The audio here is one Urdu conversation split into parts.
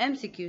MCQ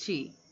3,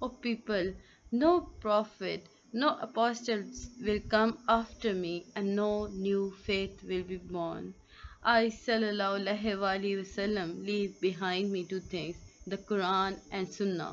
O people, no prophet, no apostles will come after me, and no new faith will be born. I sallallahu alaihi wasallam leave behind me two things, the Quran and Sunnah.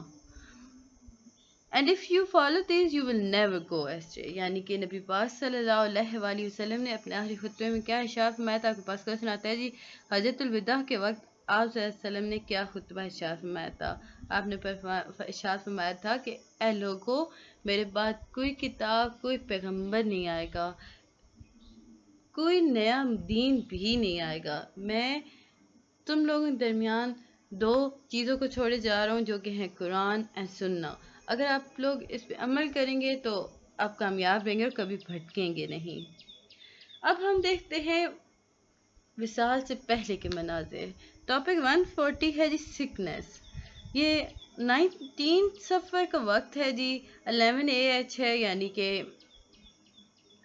And if you follow these you will never go astray. یعنی کہ نبی پاک صلی اللہ علیہ وسلم نے اپنے آخری خطبے میں کیا ارشاد فرمایا تھا؟ آپ کے پاس کا سناتا ہے جی. حجۃ الوداع کے وقت آپ صلی اللہ علیہ وسلم نے کیا خطبہ ارشاد فرمایا تھا؟ آپ نے ارشاد فرمایا تھا کہ اے لوگو، میرے بعد کوئی کتاب، کوئی پیغمبر نہیں آئے گا، کوئی نیا دین بھی نہیں آئے گا. میں تم لوگوں کے درمیان دو چیزوں کو چھوڑے جا رہا ہوں جو کہ ہیں قرآن اینڈ سننا. اگر آپ لوگ اس پہ عمل کریں گے تو آپ کامیاب رہیں گے اور کبھی بھٹکیں گے نہیں. اب ہم دیکھتے ہیں وصال سے پہلے کے مناظر. ٹاپک 140 ہے جی سکنس. یہ 19 صفر کا وقت ہے جی. 11 AH ہے، یعنی کہ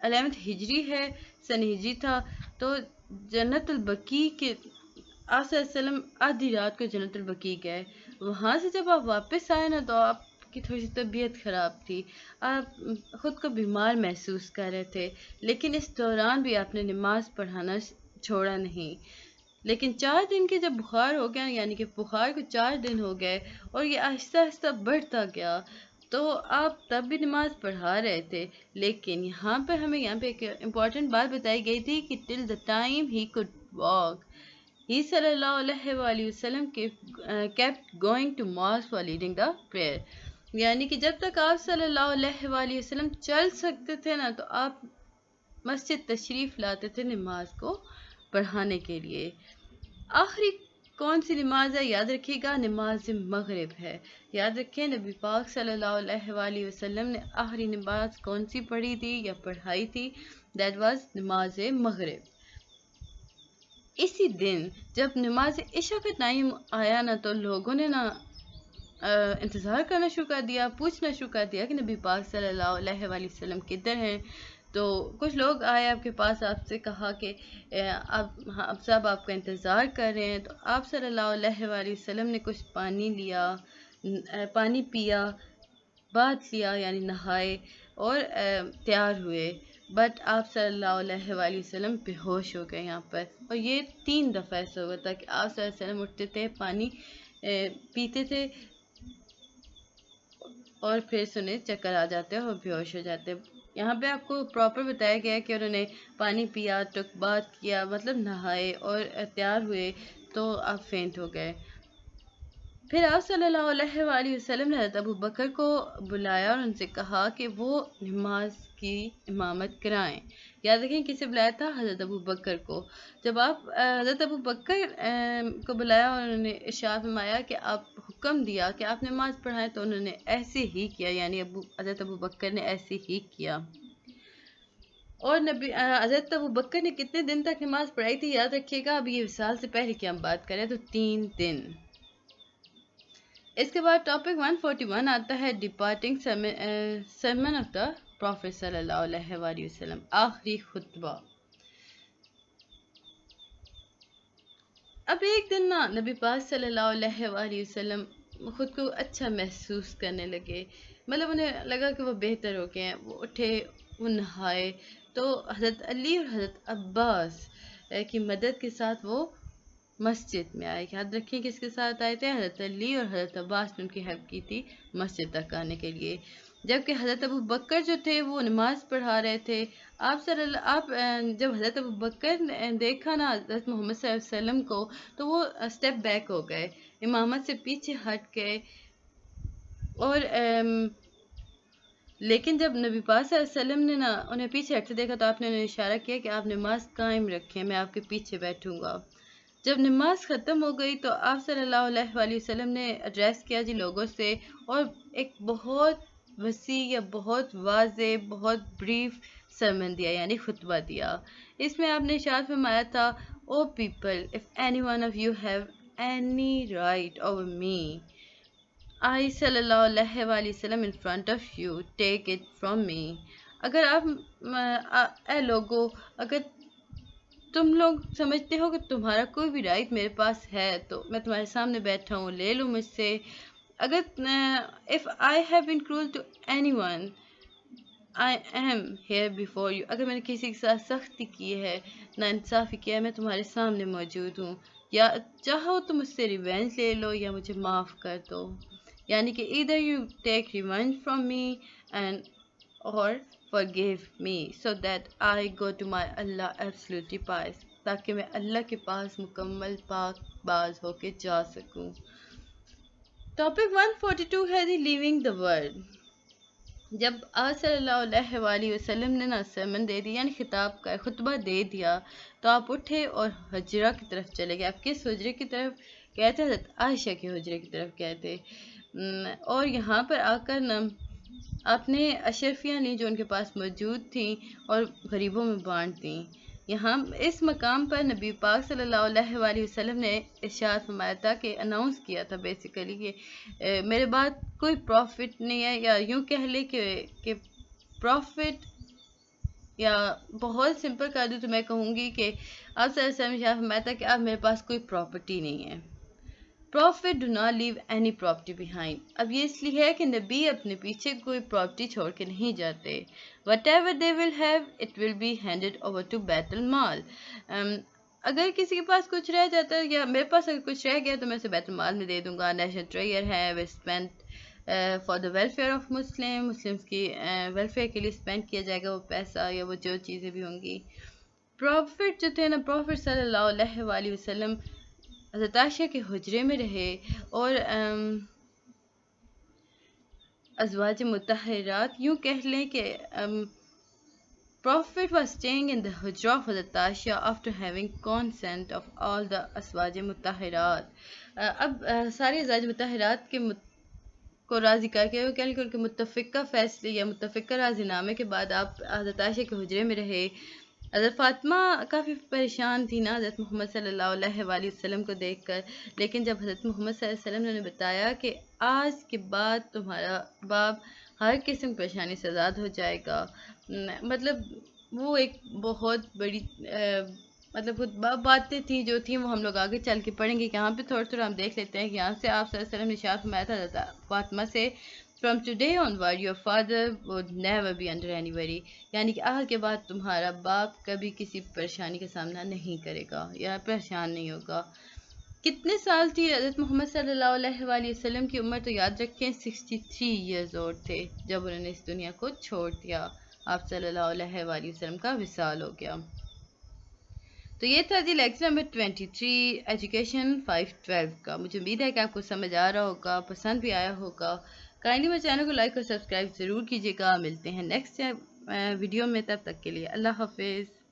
11 ہجری ہے، سن ہجری تھا. تو جنت البقیع کے آپ صلی اللہ علیہ وسلم آدھی رات کو جنت البقیع گئے. وہاں سے جب آپ واپس آئے نا تو آپ کی تھوڑی سی طبیعت خراب تھی، آپ خود کو بیمار محسوس کر رہے تھے، لیکن اس دوران بھی آپ نے نماز پڑھانا چھوڑا نہیں. لیکن 4 دن کے جب بخار ہو گیا، یعنی کہ بخار کو 4 دن ہو گئے اور یہ آہستہ آہستہ بڑھتا گیا، تو آپ تب بھی نماز پڑھا رہے تھے. لیکن یہاں پہ ایک امپورٹنٹ بات بتائی گئی تھی کہ ٹل دا ٹائم ہی کوڈ واک ہی صلی اللہ علیہ وسلم kept going to mosque while leading the prayer. یعنی کہ جب تک آپ صلی اللہ علیہ وسلم چل سکتے تھے نا تو آپ مسجد تشریف لاتے تھے نماز کو پڑھانے کے لیے. آخری کون سی نماز ہے؟ یاد رکھیے گا، نماز مغرب ہے. یاد رکھیں نبی پاک صلی اللہ علیہ وسلم نے آخری نماز کون سی پڑھی تھی یا پڑھائی تھی؟ دیٹ واز نماز مغرب. اسی دن جب نماز عشاء کا ٹائم آیا نا تو لوگوں نے نا انتظار کرنا شروع کر دیا، پوچھنا شروع کر دیا کہ نبی پاک صلی اللہ علیہ وسلم کدھر ہیں. تو کچھ لوگ آئے آپ کے پاس، آپ سے کہا کہ آپ صاحب آپ کا انتظار کر رہے ہیں. تو آپ صلی اللہ علیہ وسلم نے کچھ پانی لیا، پانی پیا، بات لیا، یعنی نہائے اور تیار ہوئے. بٹ آپ صلی اللہ علیہ وسلم بے ہوش ہو گئے یہاں پر. اور یہ 3 دفعہ ایسا ہوا تھا کہ آپ صلی اللہ علیہ وسلم اٹھتے تھے، پانی پیتے تھے اور پھر سنے چکر آ جاتے اور بے ہوش ہو جاتے. یہاں پہ آپ کو پراپر بتایا گیا کہ انہوں نے پانی پیا، بات کیا، مطلب نہائے اور تیار ہوئے تو آپ فینٹ ہو گئے. پھر آپ صلی اللہ علیہ وسلم نے حضرت ابو بکر کو بلایا اور ان سے کہا کہ وہ نماز کی امامت کرائیں. یاد رکھیں کسے بلایا تھا؟ حضرت ابو بکر کو. جب آپ حضرت ابو بکر کو بلایا اور انہوں نے ارشاد فرمایا کہ آپ حکم دیا کہ آپ نماز پڑھائیں، تو انہوں نے ایسے ہی کیا، یعنی حضرت ابو بکر نے ایسے ہی کیا. اور حضرت ابو بکر نے کتنے دن تک نماز پڑھائی تھی؟ یاد رکھیے گا، اب یہ وصال سے پہلے کی ہم بات کریں تو 3 دن. اس کے بعد ٹاپک 141 آتا ہے departing sermon of the prophet صلی اللہ علیہ وسلم، آخری خطبہ. اب ایک دن نا نبی پاک صلی اللہ علیہ وسلم خود کو اچھا محسوس کرنے لگے، مطلب انہیں لگا کہ وہ بہتر ہو گئے ہیں. وہ اٹھے، وہ نہائے، تو حضرت علی اور حضرت عباس کی مدد کے ساتھ وہ مسجد میں آئے. یاد رکھیں کس کے ساتھ آئے تھے؟ حضرت علی اور حضرت عباس نے ان کی ہیلپ کی تھی مسجد تک آنے کے لیے. جبکہ حضرت ابو بکر جو تھے وہ نماز پڑھا رہے تھے. جب حضرت ابو بکر نے دیکھا نا حضرت محمد صلی اللہ علیہ وسلم کو تو وہ اسٹیپ بیک ہو گئے، امامت سے پیچھے ہٹ گئے. اور لیکن جب نبی پاک صلی اللہ علیہ وسلم نے نا انہیں پیچھے ہٹتے دیکھا تو آپ نے انہیں اشارہ کیا کہ آپ نماز قائم رکھیں، میں آپ کے پیچھے بیٹھوں گا. جب نماز ختم ہو گئی تو آپ صلی اللہ علیہ وسلم نے ایڈریس کیا جی لوگوں سے، اور ایک بہت وسیع یا بہت واضح، بہت بریف سرمن دیا، یعنی خطبہ دیا. اس میں آپ نے ارشاد فرمایا تھا، او people, if any one of you have any right over me, I صلی اللہ علیہ وسلم in front of you, take it from me. اگر اے لوگو، اگر تم لوگ سمجھتے ہو کہ تمہارا کوئی بھی رائٹ میرے پاس ہے تو میں تمہارے سامنے بیٹھا ہوں، لے لو مجھ سے. اگر if I have been cruel to anyone I am here before you. اگر میں نے کسی کے ساتھ سختی کی ہے، ناانصافی کیا ہے، میں تمہارے سامنے موجود ہوں. یا چاہو تو مجھ سے ریونج لے لو یا مجھے معاف کر دو. یعنی کہ either you take revenge from me and or forgive me so that I go to my Allah absolutely pious. تاکہ میں اللہ کے پاس مکمل پاک باز ہو کے جا سکوں. ٹاپک 142 ہے دی لیونگ دا ورلڈ. جب آپ صلی اللہ علیہ وآلہ وسلم نے نا سرمن دے دیا، یعنی خطبہ دے دیا، تو آپ اٹھے اور حجرہ کی طرف چلے گئے. آپ کس حجرے کی طرف گئے تھے؟ حضرت عائشہ کے حجرے کی طرف گئے تھے. اور یہاں پر آ کر نا آپ نے اشرفیاں لی جو ان کے پاس موجود تھیں اور غریبوں میں بانٹ دیں. یہاں اس مقام پر نبی پاک صلی اللہ علیہ وآلہ وسلم نے ارشاد فرمایا تھا کہ اناؤنس کیا تھا بیسیکلی کہ میرے بعد کوئی پروفٹ نہیں ہے، یا یوں کہہ لے کہ پروفٹ، یا بہت سمپل کر دوں تو میں کہوں گی کہ آپ صلی اللہ علیہ وسلم نے ارشاد فرمایا تھا کہ اب میرے پاس کوئی پراپرٹی نہیں ہے. Prophet do not leave any property behind. اب یہ اس لیے ہے کہ نبی اپنے پیچھے کوئی پراپرٹی چھوڑ کے نہیں جاتے. Whatever they will have, it will be handed over to بیت المال. اگر کسی کے پاس کچھ رہ جاتا ہے، یا میرے پاس اگر کچھ رہ گیا تو میں اسے بیت المال میں دے دوں گا. نیشنل ٹریئر ہے، وہ spend for the welfare of Muslims کی ویلفیئر کے لیے اسپینڈ کیا جائے گا وہ پیسہ یا وہ جو چیزیں بھی ہوں گی. پروفٹ جو تھے نا، پروفٹ صلی اللہ علیہ وآلہ وسلم حضرت عائشہ کے حجرے میں رہے، اور ازواج مطہرات، یوں کہہ لیں کہ Prophet was staying in the hujra of Hazrat Aisha after having consent of all the ازواج مطہرات. اب سارے ازواج مطہرات کے کو راضی کر کے، وہ کہہ کہ ان کے متفقہ فیصلے یا متفقہ راضی نامے کے بعد آپ حضرت عائشہ کے حجرے میں رہے. حضرت فاطمہ کافی پریشان تھی نا حضرت محمد صلی اللہ علیہ وآلہ وسلم کو دیکھ کر، لیکن جب حضرت محمد صلی اللہ علیہ وسلم نے بتایا کہ آج کے بعد تمہارا باپ ہر قسم کی پریشانی سے آزاد ہو جائے گا، مطلب وہ ایک بہت بڑی مطلب باتیں تھیں جو تھیں، وہ ہم لوگ آگے چل کے پڑھیں گے. یہاں پہ تھوڑا تھوڑا ہم دیکھ لیتے ہیں کہ یہاں سے آپ صلی اللہ علیہ وسلم نے ارشاد فرمایا تھا حضرت فاطمہ سے From today onward, your father would never be under any worry. یعنی کہ آج کے بعد تمہارا باپ کبھی کسی پریشانی کا سامنا نہیں کرے گا یا پریشان نہیں ہوگا. کتنے سال تھی حضرت محمد صلی اللہ علیہ وآلہ وسلم کی عمر؟ تو یاد رکھیں 63 ایئرز اولڈ تھے جب انہوں نے اس دنیا کو چھوڑ دیا. آپ صلی اللہ علیہ وآلہ وسلم کا وصال ہو گیا. تو یہ تھا جی لیکچر نمبر 23 ایجوکیشن 512 کا. مجھے امید ہے کہ آپ کو سمجھ آ رہا ہوگا، پسند بھی آیا ہوگا. کائنڈلی میرے چینل کو لائک اور سبسکرائب ضرور کیجیے گا. ملتے ہیں نیکسٹ ویڈیو میں، تب تک کے لیے اللہ حافظ.